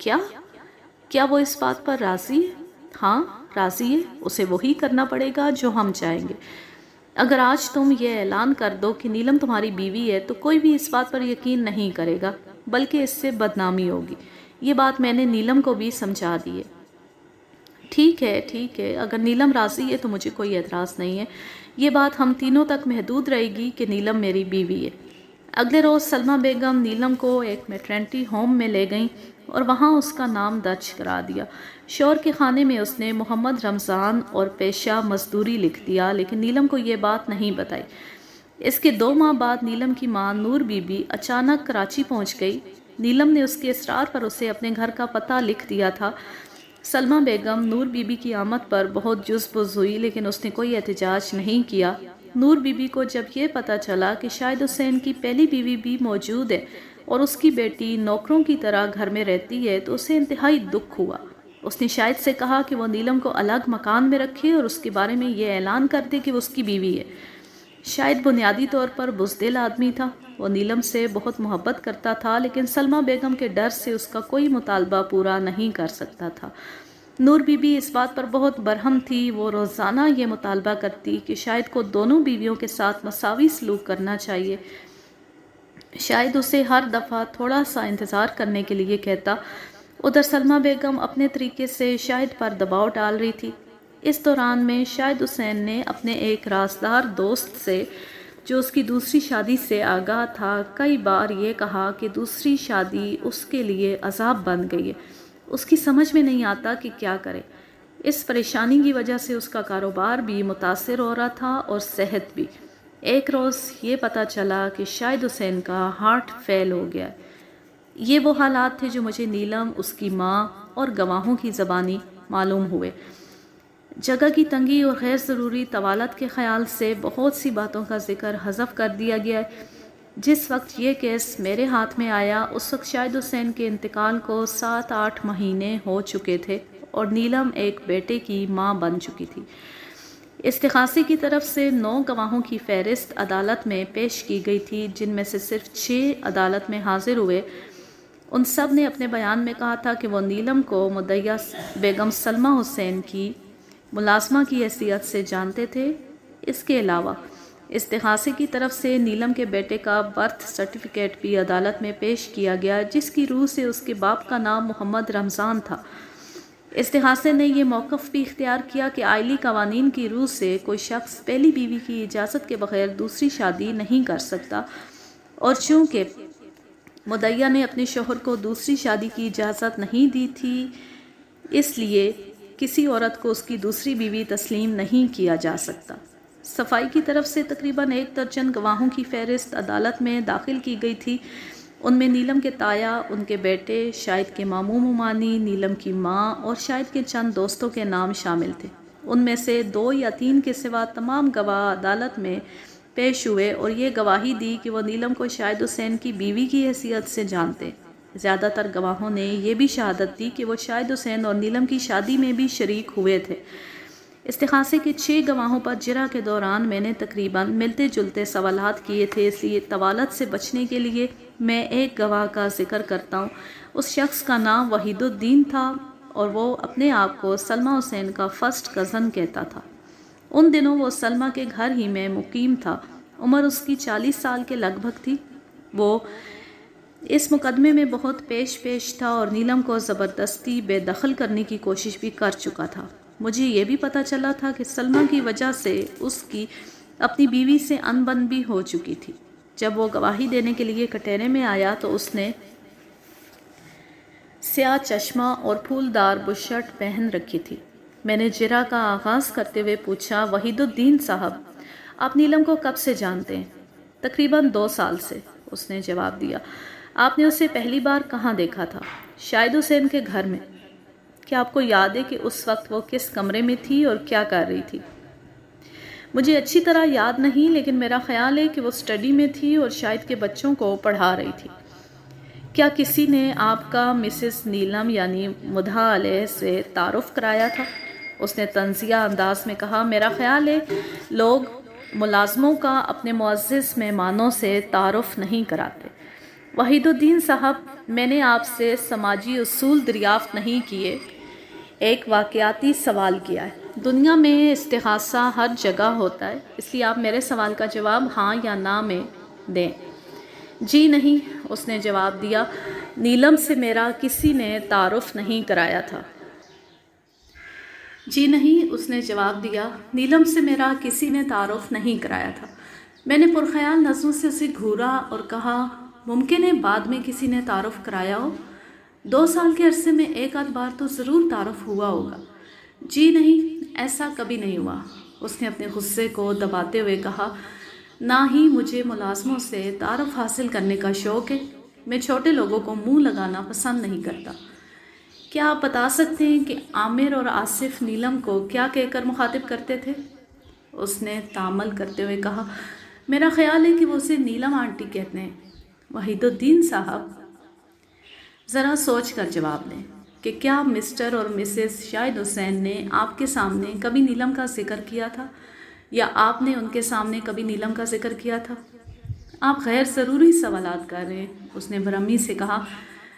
کیا کیا وہ اس بات پر راضی ہے؟ ہاں راضی ہے، اسے وہی کرنا پڑے گا جو ہم چاہیں گے۔ اگر آج تم یہ اعلان کر دو کہ نیلم تمہاری بیوی ہے تو کوئی بھی اس بات پر یقین نہیں کرے گا، بلکہ اس سے بدنامی ہوگی۔ یہ بات میں نے نیلم کو بھی سمجھا دی ہے۔ ٹھیک ہے، اگر نیلم راضی ہے تو مجھے کوئی اعتراض نہیں ہے۔ یہ بات ہم تینوں تک محدود رہے گی کہ نیلم میری بیوی ہے۔ اگلے روز سلمہ بیگم نیلم کو ایک میٹرنٹی ہوم میں لے گئیں اور وہاں اس کا نام درج کرا دیا۔ شوہر کے خانے میں اس نے محمد رمضان اور پیشہ مزدوری لکھ دیا، لیکن نیلم کو یہ بات نہیں بتائی۔ اس کے 2 ماہ بعد نیلم کی ماں نور بی بی اچانک کراچی پہنچ گئی۔ نیلم نے اس کے اصرار پر اسے اپنے گھر کا پتہ لکھ دیا تھا۔ سلمہ بیگم نور بی بی کی آمد پر بہت جزبز ہوئی، لیکن اس نے کوئی احتجاج نہیں کیا۔ نور بی بی کو جب یہ پتہ چلا کہ شاہد حسین کی پہلی بیوی بھی موجود ہے اور اس کی بیٹی نوکروں کی طرح گھر میں رہتی ہے تو اسے انتہائی دکھ ہوا۔ اس نے شاہد سے کہا کہ وہ نیلم کو الگ مکان میں رکھے اور اس کے بارے میں یہ اعلان کر دے کہ وہ اس کی بیوی ہے۔ شاہد بنیادی طور پر بزدل آدمی تھا۔ وہ نیلم سے بہت محبت کرتا تھا، لیکن سلمہ بیگم کے ڈر سے اس کا کوئی مطالبہ پورا نہیں کر سکتا تھا۔ نور بی بی اس بات پر بہت برہم تھی۔ وہ روزانہ یہ مطالبہ کرتی کہ شاہد کو دونوں بیویوں کے ساتھ مساوی سلوک کرنا چاہیے۔ شاہد اسے ہر دفعہ تھوڑا سا انتظار کرنے کے لیے کہتا۔ ادھر سلمہ بیگم اپنے طریقے سے شاہد پر دباؤ ڈال رہی تھی۔ اس دوران میں شاہد حسین نے اپنے ایک رازدار دوست سے، جو اس کی دوسری شادی سے آگاہ تھا، کئی بار یہ کہا کہ دوسری شادی اس کے لیے عذاب بن گئی ہے۔ اس کی سمجھ میں نہیں آتا کہ کیا کرے۔ اس پریشانی کی وجہ سے اس کا کاروبار بھی متاثر ہو رہا تھا اور صحت بھی۔ ایک روز یہ پتہ چلا کہ شاہد حسین کا ہارٹ فیل ہو گیا۔ یہ وہ حالات تھے جو مجھے نیلم، اس کی ماں اور گواہوں کی زبانی معلوم ہوئے۔ جگہ کی تنگی اور غیر ضروری طوالت کے خیال سے بہت سی باتوں کا ذکر حذف کر دیا گیا ہے۔ جس وقت یہ کیس میرے ہاتھ میں آیا اس وقت شاہد حسین کے انتقال کو 7-8 مہینے ہو چکے تھے اور نیلم ایک بیٹے کی ماں بن چکی تھی۔ استغاثے کی طرف سے 9 گواہوں کی فہرست عدالت میں پیش کی گئی تھی، جن میں سے صرف 6 عدالت میں حاضر ہوئے۔ ان سب نے اپنے بیان میں کہا تھا کہ وہ نیلم کو مدعیہ بیگم سلمہ حسین کی ملازمہ کی حیثیت سے جانتے تھے۔ اس کے علاوہ استغاثے کی طرف سے نیلم کے بیٹے کا برتھ سرٹیفکیٹ بھی عدالت میں پیش کیا گیا، جس کی روح سے اس کے باپ کا نام محمد رمضان تھا۔ استغاثے نے یہ موقف بھی اختیار کیا کہ آئلی قوانین کی روح سے کوئی شخص پہلی بیوی کی اجازت کے بغیر دوسری شادی نہیں کر سکتا، اور چونکہ مدعیہ نے اپنے شوہر کو دوسری شادی کی اجازت نہیں دی تھی، اس لیے کسی عورت کو اس کی دوسری بیوی تسلیم نہیں کیا جا سکتا۔ صفائی کی طرف سے تقریباً 1 درجن گواہوں کی فہرست عدالت میں داخل کی گئی تھی۔ ان میں نیلم کے تایا، ان کے بیٹے، شاہد کے ماموں ممانی، نیلم کی ماں اور شاہد کے چند دوستوں کے نام شامل تھے۔ ان میں سے 2 یا 3 کے سوا تمام گواہ عدالت میں پیش ہوئے اور یہ گواہی دی کہ وہ نیلم کو شاہد حسین کی بیوی کی حیثیت سے جانتے۔ زیادہ تر گواہوں نے یہ بھی شہادت دی کہ وہ شاہد حسین اور نیلم کی شادی میں بھی شریک ہوئے تھے۔ استغاثے کے 6 گواہوں پر جرح کے دوران میں نے تقریباً ملتے جلتے سوالات کیے تھے، اس لیے طوالت سے بچنے کے لیے میں ایک گواہ کا ذکر کرتا ہوں۔ اس شخص کا نام وحید الدین تھا اور وہ اپنے آپ کو سلمہ حسین کا فرسٹ کزن کہتا تھا۔ ان دنوں وہ سلمہ کے گھر ہی میں مقیم تھا۔ عمر اس کی 40 سال کے لگ بھگ تھی۔ وہ اس مقدمے میں بہت پیش تھا اور نیلم کو زبردستی بے دخل کرنے کی کوشش بھی کر چکا تھا۔ مجھے یہ بھی پتہ چلا تھا کہ سلمہ کی وجہ سے اس کی اپنی بیوی سے انبن بھی ہو چکی تھی۔ جب وہ گواہی دینے کے لیے کٹہرے میں آیا تو اس نے سیاہ چشمہ اور پھولدار بشرٹ پہن رکھی تھی۔ میں نے جرح کا آغاز کرتے ہوئے پوچھا، وحید الدین صاحب، آپ نیلم کو کب سے جانتے ہیں؟ تقریباً 2 سال سے، اس نے جواب دیا۔ آپ نے اسے پہلی بار کہاں دیکھا تھا؟ شاہد حسین کے گھر میں۔ کیا آپ کو یاد ہے کہ اس وقت وہ کس کمرے میں تھی اور کیا کر رہی تھی؟ مجھے اچھی طرح یاد نہیں، لیکن میرا خیال ہے کہ وہ اسٹڈی میں تھی اور شاہد کے بچوں کو پڑھا رہی تھی۔ کیا کسی نے آپ کا مسز نیلم یعنی مدعا علیہ سے تعارف کرایا تھا؟ اس نے طنزیہ انداز میں کہا، میرا خیال ہے لوگ ملازموں کا اپنے معزز مہمانوں سے تعارف نہیں کراتے۔ وحید الدین صاحب، میں نے آپ سے سماجی اصول دریافت نہیں کیے، ایک واقعاتی سوال کیا ہے۔ دنیا میں استغاثہ ہر جگہ ہوتا ہے، اس لیے آپ میرے سوال کا جواب ہاں یا نہ میں دیں۔ جی نہیں، اس نے جواب دیا، نیلم سے میرا کسی نے تعارف نہیں کرایا تھا۔ جی نہیں، اس نے جواب دیا، نیلم سے میرا کسی نے تعارف نہیں کرایا تھا۔ میں نے پرخیال نظروں سے اسے گھورا اور کہا، ممکن ہے بعد میں کسی نے تعارف کرایا ہو، 2 سال کے عرصے میں ایک آدھ بار تو ضرور تعارف ہوا ہوگا۔ جی نہیں، ایسا کبھی نہیں ہوا، اس نے اپنے غصے کو دباتے ہوئے کہا، نہ ہی مجھے ملازموں سے تعارف حاصل کرنے کا شوق ہے، میں چھوٹے لوگوں کو منہ لگانا پسند نہیں کرتا۔ کیا آپ بتا سکتے ہیں کہ عامر اور آصف نیلم کو کیا کہہ کر مخاطب کرتے تھے؟ اس نے تامل کرتے ہوئے کہا، میرا خیال ہے کہ وہ اسے نیلم آنٹی کہتے ہیں۔ وحید الدین صاحب، ذرا سوچ کر جواب دیں کہ کیا مسٹر اور مسز شاہد حسین نے آپ کے سامنے کبھی نیلم کا ذکر کیا تھا، یا آپ نے ان کے سامنے کبھی نیلم کا ذکر کیا تھا؟ آپ غیر ضروری سوالات کر رہے ہیں، اس نے برہمی سے کہا،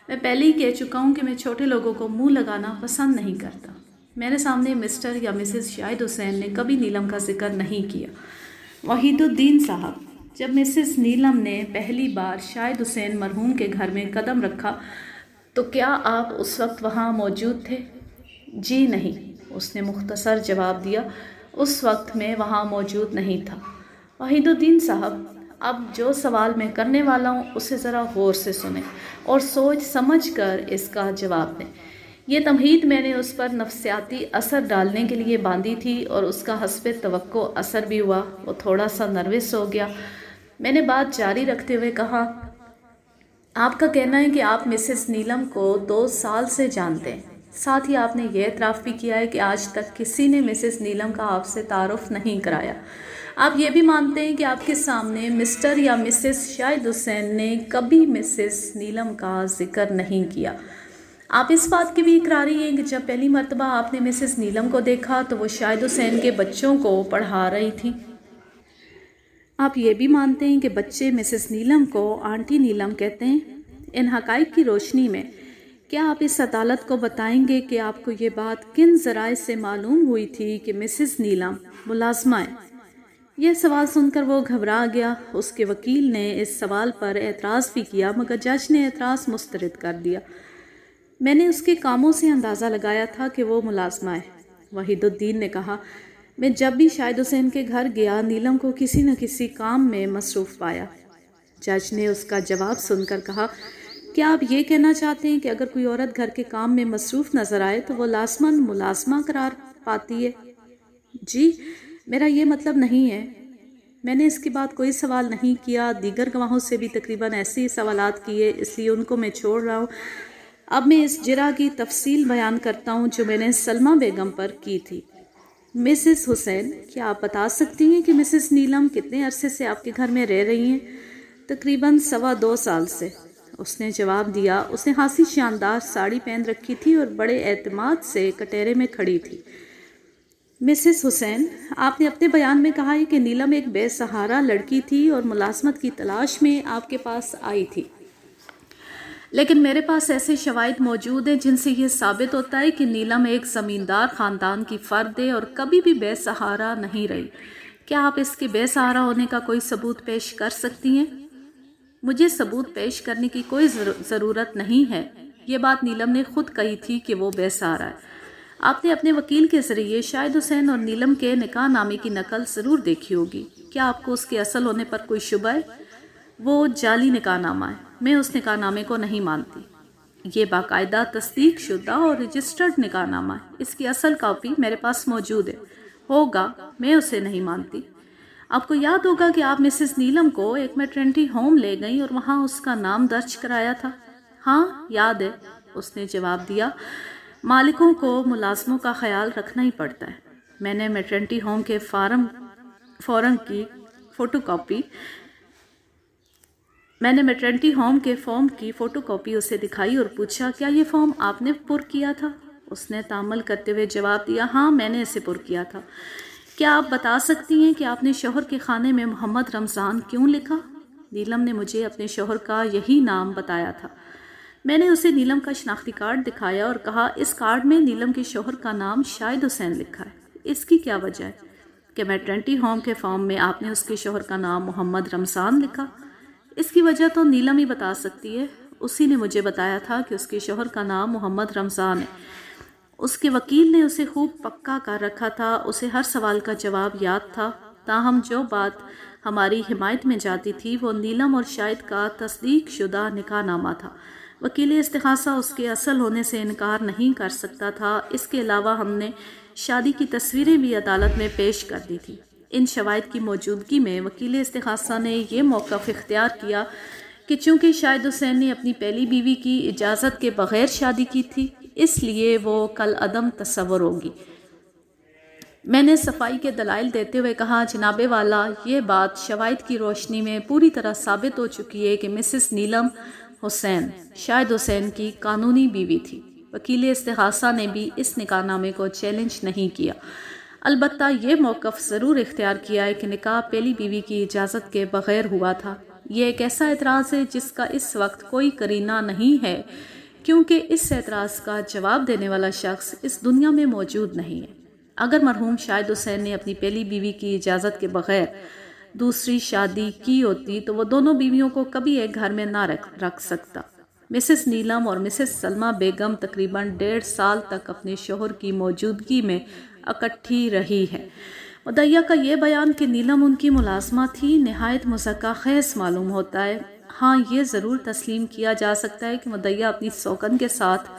میں پہلے ہی کہہ چکا ہوں کہ میں چھوٹے لوگوں کو منہ لگانا پسند نہیں کرتا۔ میرے سامنے مسٹر یا مسز شاہد حسین نے کبھی نیلم کا ذکر نہیں کیا۔ وحید الدین صاحب، جب مسز نیلم نے پہلی بار شاہد حسین مرحوم کے گھر میں قدم رکھا تو کیا آپ اس وقت وہاں موجود تھے؟ جی نہیں، اس نے مختصر جواب دیا، اس وقت میں وہاں موجود نہیں تھا۔ وحید الدین صاحب، اب جو سوال میں کرنے والا ہوں اسے ذرا غور سے سنیں اور سوچ سمجھ کر اس کا جواب دیں۔ یہ تمہید میں نے اس پر نفسیاتی اثر ڈالنے کے لیے باندھی تھی اور اس کا حسب توقع اثر بھی ہوا، وہ تھوڑا سا نروس ہو گیا۔ میں نے بات جاری رکھتے ہوئے کہا، آپ کا کہنا ہے کہ آپ مسز نیلم کو 2 سال سے جانتے ہیں، ساتھ ہی آپ نے یہ اعتراف بھی کیا ہے کہ آج تک کسی نے مسز نیلم کا آپ سے تعارف نہیں کرایا۔ آپ یہ بھی مانتے ہیں کہ آپ کے سامنے مسٹر یا مسز شاہد حسین نے کبھی مسز نیلم کا ذکر نہیں کیا۔ آپ اس بات کی بھی اقراری ہیں کہ جب پہلی مرتبہ آپ نے مسز نیلم کو دیکھا تو وہ شاہد حسین کے بچوں کو پڑھا رہی تھی۔ آپ یہ بھی مانتے ہیں کہ بچے مسز نیلم کو آنٹی نیلم کہتے ہیں۔ ان حقائق کی روشنی میں کیا آپ اس عدالت کو بتائیں گے کہ آپ کو یہ بات کن ذرائع سے معلوم ہوئی تھی کہ مسز نیلم ملازمہ ہے؟ یہ سوال سن کر وہ گھبرا گیا۔ اس کے وکیل نے اس سوال پر اعتراض بھی کیا مگر جج نے اعتراض مسترد کر دیا۔ میں نے اس کے کاموں سے اندازہ لگایا تھا کہ وہ ملازمہ ہے، وحید الدین نے کہا۔ میں جب بھی شاہد حسین کے گھر گیا نیلم کو کسی نہ کسی کام میں مصروف پایا۔ جج نے اس کا جواب سن کر کہا، کیا آپ یہ کہنا چاہتے ہیں کہ اگر کوئی عورت گھر کے کام میں مصروف نظر آئے تو وہ لازماً ملازمہ قرار پاتی ہے؟ جی، میرا یہ مطلب نہیں ہے۔ میں نے اس کے بعد کوئی سوال نہیں کیا۔ دیگر گواہوں سے بھی تقریباً ایسے ہی سوالات کیے، اس لیے ان کو میں چھوڑ رہا ہوں۔ اب میں اس جرح کی تفصیل بیان کرتا ہوں جو میں نے سلمہ بیگم پر کی تھی۔ مسز حسین، کیا آپ بتا سکتی ہیں کہ مسز نیلم کتنے عرصے سے آپ کے گھر میں رہ رہی ہیں؟ تقریباً 2.25 سال سے، اس نے جواب دیا۔ اس نے خاصی شاندار ساڑی پہن رکھی تھی اور بڑے اعتماد سے کٹہرے میں کھڑی تھی۔ مسز حسین، آپ نے اپنے بیان میں کہا ہے کہ نیلم ایک بے سہارا لڑکی تھی اور ملازمت کی تلاش میں آپ کے پاس آئی تھی، لیکن میرے پاس ایسے شواہد موجود ہیں جن سے یہ ثابت ہوتا ہے کہ نیلم ایک زمیندار خاندان کی فرد ہے اور کبھی بھی بے سہارا نہیں رہی۔ کیا آپ اس کے بے سہارا ہونے کا کوئی ثبوت پیش کر سکتی ہیں؟ مجھے ثبوت پیش کرنے کی کوئی ضرورت نہیں ہے، یہ بات نیلم نے خود کہی تھی کہ وہ بے سہارا ہے۔ آپ نے اپنے وکیل کے ذریعے شاہد حسین اور نیلم کے نکاح نامے کی نقل ضرور دیکھی ہوگی، کیا آپ کو اس کے اصل ہونے پر کوئی شبہ ہے؟ وہ جعلی نکاح نامہ ہے، میں اس نکاح نامے کو نہیں مانتی۔ یہ باقاعدہ تصدیق شدہ اور رجسٹرڈ نکاح نامہ ہے، اس کی اصل کاپی میرے پاس موجود ہے، ہوگا، میں اسے نہیں مانتی۔ آپ کو یاد ہوگا کہ آپ مسز نیلم کو ایک میٹرنٹی ہوم لے گئیں اور وہاں اس کا نام درج کرایا تھا۔ ہاں یاد ہے، اس نے جواب دیا۔ مالکوں کو ملازموں کا خیال رکھنا ہی پڑتا ہے۔ میں نے میٹرنٹی ہوم کے فارم کی فوٹو کاپی اسے دکھائی اور پوچھا، کیا یہ فارم آپ نے پر کیا تھا؟ اس نے تامل کرتے ہوئے جواب دیا، ہاں میں نے اسے پر کیا تھا۔ کیا آپ بتا سکتی ہیں کہ آپ نے شوہر کے خانے میں محمد رمضان کیوں لکھا؟ نیلم نے مجھے اپنے شوہر کا یہی نام بتایا تھا۔ میں نے اسے نیلم کا شناختی کارڈ دکھایا اور کہا اس کارڈ میں نیلم کے شوہر کا نام شاہد حسین لکھا ہے، اس کی کیا وجہ ہے؟ کہ میٹرنٹی ہوم کے فارم میں آپ نے اس کے شوہر کا نام محمد رمضان لکھا۔ اس کی وجہ تو نیلم ہی بتا سکتی ہے، اسی نے مجھے بتایا تھا کہ اس کے شوہر کا نام محمد رمضان ہے۔ اس کے وکیل نے اسے خوب پکا کر رکھا تھا، اسے ہر سوال کا جواب یاد تھا، تاہم جو بات ہماری حمایت میں جاتی تھی وہ نیلم اور شاہد کا تصدیق شدہ نکاح نامہ تھا۔ وکیل استغاثہ اس کے اصل ہونے سے انکار نہیں کر سکتا تھا۔ اس کے علاوہ ہم نے شادی کی تصویریں بھی عدالت میں پیش کر دی تھی۔ ان شواہد کی موجودگی میں وکیل استغاثہ نے یہ موقف اختیار کیا کہ چونکہ شاہد حسین نے اپنی پہلی بیوی کی اجازت کے بغیر شادی کی تھی، اس لیے وہ کل عدم تصور ہوگی۔ میں نے صفائی کے دلائل دیتے ہوئے کہا جناب والا، یہ بات شواہد کی روشنی میں پوری طرح ثابت ہو چکی ہے کہ مسز نیلم حسین شاہد حسین کی قانونی بیوی تھی۔ وکیل استغاثہ نے بھی اس نکاح نامے کو چیلنج نہیں کیا، البتہ یہ موقف ضرور اختیار کیا ہے کہ نکاح پہلی بیوی کی اجازت کے بغیر ہوا تھا۔ یہ ایک ایسا اعتراض ہے جس کا اس وقت کوئی قرینہ نہیں ہے، کیونکہ اس اعتراض کا جواب دینے والا شخص اس دنیا میں موجود نہیں ہے۔ اگر مرحوم شاہد حسین نے اپنی پہلی بیوی کی اجازت کے بغیر دوسری شادی کی ہوتی تو وہ دونوں بیویوں کو کبھی ایک گھر میں نہ رکھ سکتا۔ مسز نیلم اور مسز سلمہ بیگم تقریباً 1.5 سال تک اپنے شوہر کی موجودگی میں اکٹھی رہی ہے۔ مدعیہ کا یہ بیان کہ نیلم ان کی ملازمہ تھی نہایت مضحکہ خیز معلوم ہوتا ہے۔ ہاں، یہ ضرور تسلیم کیا جا سکتا ہے کہ مدعیہ اپنی سوکن کے ساتھ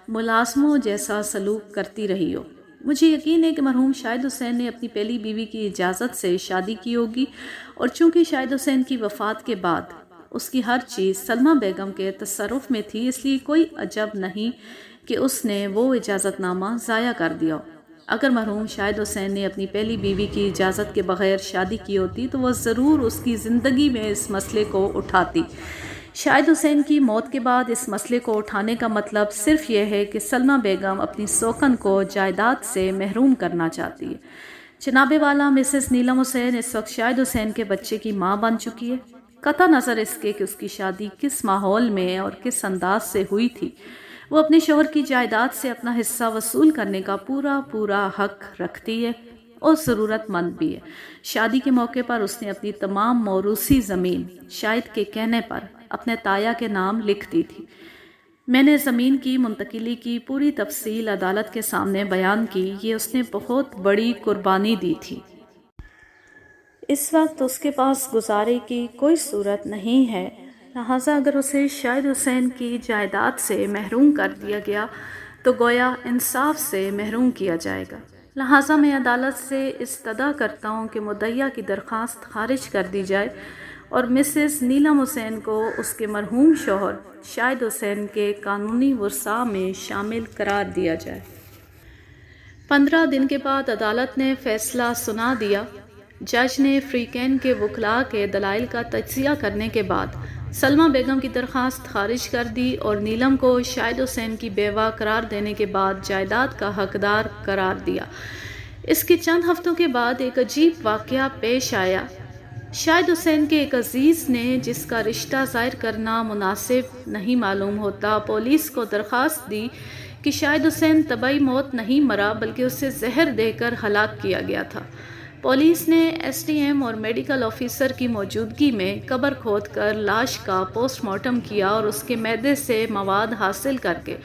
ملازموں جیسا سلوک کرتی رہی ہو۔ مجھے یقین ہے کہ مرحوم شاہد حسین نے اپنی پہلی بیوی کی اجازت سے شادی کی ہوگی، اور چونکہ شاہد حسین کی وفات کے بعد اس کی ہر چیز سلمہ بیگم کے تصرف میں تھی، اس لیے کوئی عجب نہیں کہ اس نے وہ اجازت نامہ ضائع کر دیا ہو۔ اگر مرحوم شاہد حسین نے اپنی پہلی بیوی کی اجازت کے بغیر شادی کی ہوتی تو وہ ضرور اس کی زندگی میں اس مسئلے کو اٹھاتی۔ شاہد حسین کی موت کے بعد اس مسئلے کو اٹھانے کا مطلب صرف یہ ہے کہ سلمہ بیگم اپنی سوکن کو جائیداد سے محروم کرنا چاہتی ہے۔ جناب والا، مسز نیلم حسین اس وقت شاہد حسین کے بچے کی ماں بن چکی ہے۔ قطع نظر اس کے کہ اس کی شادی کس ماحول میں اور کس انداز سے ہوئی تھی، وہ اپنے شوہر کی جائیداد سے اپنا حصہ وصول کرنے کا پورا حق رکھتی ہے اور ضرورت مند بھی ہے۔ شادی کے موقع پر اس نے اپنی تمام موروثی زمین شاہد کے کہنے پر اپنے تایا کے نام لکھ دی تھی۔ میں نے زمین کی منتقلی کی پوری تفصیل عدالت کے سامنے بیان کی۔ یہ اس نے بہت بڑی قربانی دی تھی۔ اس وقت اس کے پاس گزارے کی کوئی صورت نہیں ہے، لہٰذا اگر اسے شاہد حسین کی جائیداد سے محروم کر دیا گیا تو گویا انصاف سے محروم کیا جائے گا۔ لہٰذا میں عدالت سے استدعا کرتا ہوں کہ مدعیہ کی درخواست خارج کر دی جائے اور مسز نیلم حسین کو اس کے مرحوم شوہر شاہد حسین کے قانونی ورثاء میں شامل قرار دیا جائے۔ 15 دن کے بعد عدالت نے فیصلہ سنا دیا۔ جج نے فریقین کے وکلاء کے دلائل کا تجزیہ کرنے کے بعد سلمہ بیگم کی درخواست خارج کر دی اور نیلم کو شاہد حسین کی بیوہ قرار دینے کے بعد جائیداد کا حقدار قرار دیا۔ اس کے چند ہفتوں کے بعد ایک عجیب واقعہ پیش آیا۔ شاہد حسین کے ایک عزیز نے، جس کا رشتہ ظاہر کرنا مناسب نہیں معلوم ہوتا، پولیس کو درخواست دی کہ شاہد حسین طبعی موت نہیں مرا بلکہ اسے زہر دے کر ہلاک کیا گیا تھا۔ پولیس نے ایس ڈی ایم اور میڈیکل آفیسر کی موجودگی میں قبر کھود کر لاش کا پوسٹ مارٹم کیا اور اس کے معدے سے مواد حاصل کر کے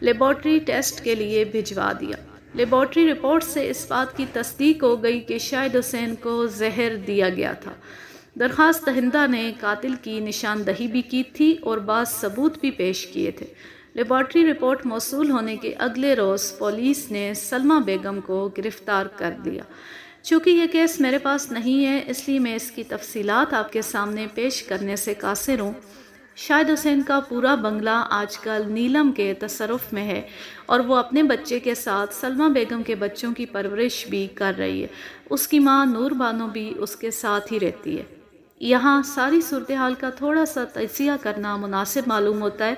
لیبارٹری ٹیسٹ کے لیے بھجوا دیا۔ لیبارٹری رپورٹ سے اس بات کی تصدیق ہو گئی کہ شاہد حسین کو زہر دیا گیا تھا۔ درخواست دہندہ نے قاتل کی نشاندہی بھی کی تھی اور بعض ثبوت بھی پیش کیے تھے۔ لیبارٹری رپورٹ موصول ہونے کے اگلے روز پولیس نے سلمہ بیگم کو گرفتار کر لیا۔ چونکہ یہ کیس میرے پاس نہیں ہے، اس لیے میں اس کی تفصیلات آپ کے سامنے پیش کرنے سے قاصر ہوں۔ شاہد حسین کا پورا بنگلہ آج کل نیلم کے تصرف میں ہے اور وہ اپنے بچے کے ساتھ سلمہ بیگم کے بچوں کی پرورش بھی کر رہی ہے۔ اس کی ماں نور بانو بھی اس کے ساتھ ہی رہتی ہے۔ یہاں ساری صورتحال کا تھوڑا سا تجزیہ کرنا مناسب معلوم ہوتا ہے۔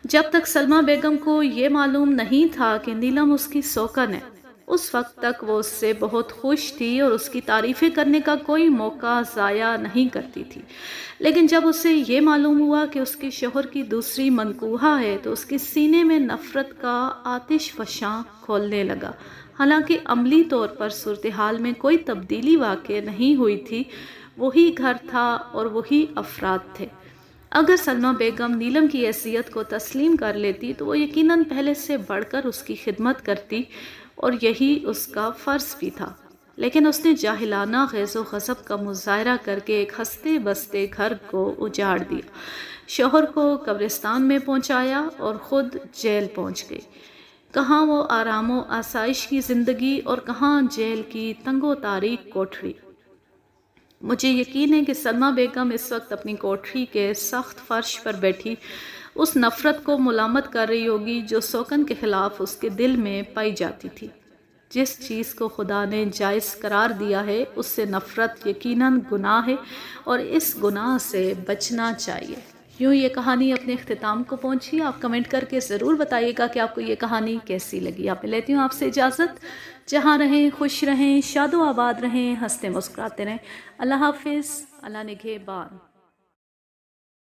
جب تک سلمہ بیگم کو یہ معلوم نہیں تھا کہ نیلم اس کی سوکن ہے، اس وقت تک وہ اس سے بہت خوش تھی اور اس کی تعریفیں کرنے کا کوئی موقع ضائع نہیں کرتی تھی، لیکن جب اسے یہ معلوم ہوا کہ اس کے شوہر کی دوسری منکوحہ ہے تو اس کے سینے میں نفرت کا آتش فشاں کھولنے لگا۔ حالانکہ عملی طور پر صورتحال میں کوئی تبدیلی واقع نہیں ہوئی تھی، وہی گھر تھا اور وہی افراد تھے۔ اگر سلمیٰ بیگم نیلم کی حیثیت کو تسلیم کر لیتی تو وہ یقیناً پہلے سے بڑھ کر اس کی خدمت کرتی، اور یہی اس کا فرض بھی تھا، لیکن اس نے جاہلانہ غیظ و غضب کا مظاہرہ کر کے ایک ہنستے بستے گھر کو اجاڑ دیا، شوہر کو قبرستان میں پہنچایا اور خود جیل پہنچ گئی۔ کہاں وہ آرام و آسائش کی زندگی اور کہاں جیل کی تنگ و تاریک کوٹھری۔ مجھے یقین ہے کہ سلمیٰ بیگم اس وقت اپنی کوٹھری کے سخت فرش پر بیٹھی اس نفرت کو ملامت کر رہی ہوگی جو سوکن کے خلاف اس کے دل میں پائی جاتی تھی۔ جس چیز کو خدا نے جائز قرار دیا ہے اس سے نفرت یقیناً گناہ ہے اور اس گناہ سے بچنا چاہیے۔ یوں یہ کہانی اپنے اختتام کو پہنچی۔ آپ کمنٹ کر کے ضرور بتائیے گا کہ آپ کو یہ کہانی کیسی لگی۔ آپ لیتی ہوں آپ سے اجازت۔ جہاں رہیں خوش رہیں، شاد و آباد رہیں، ہنستے مسکراتے رہیں۔ اللہ حافظ، اللہ نگہبان۔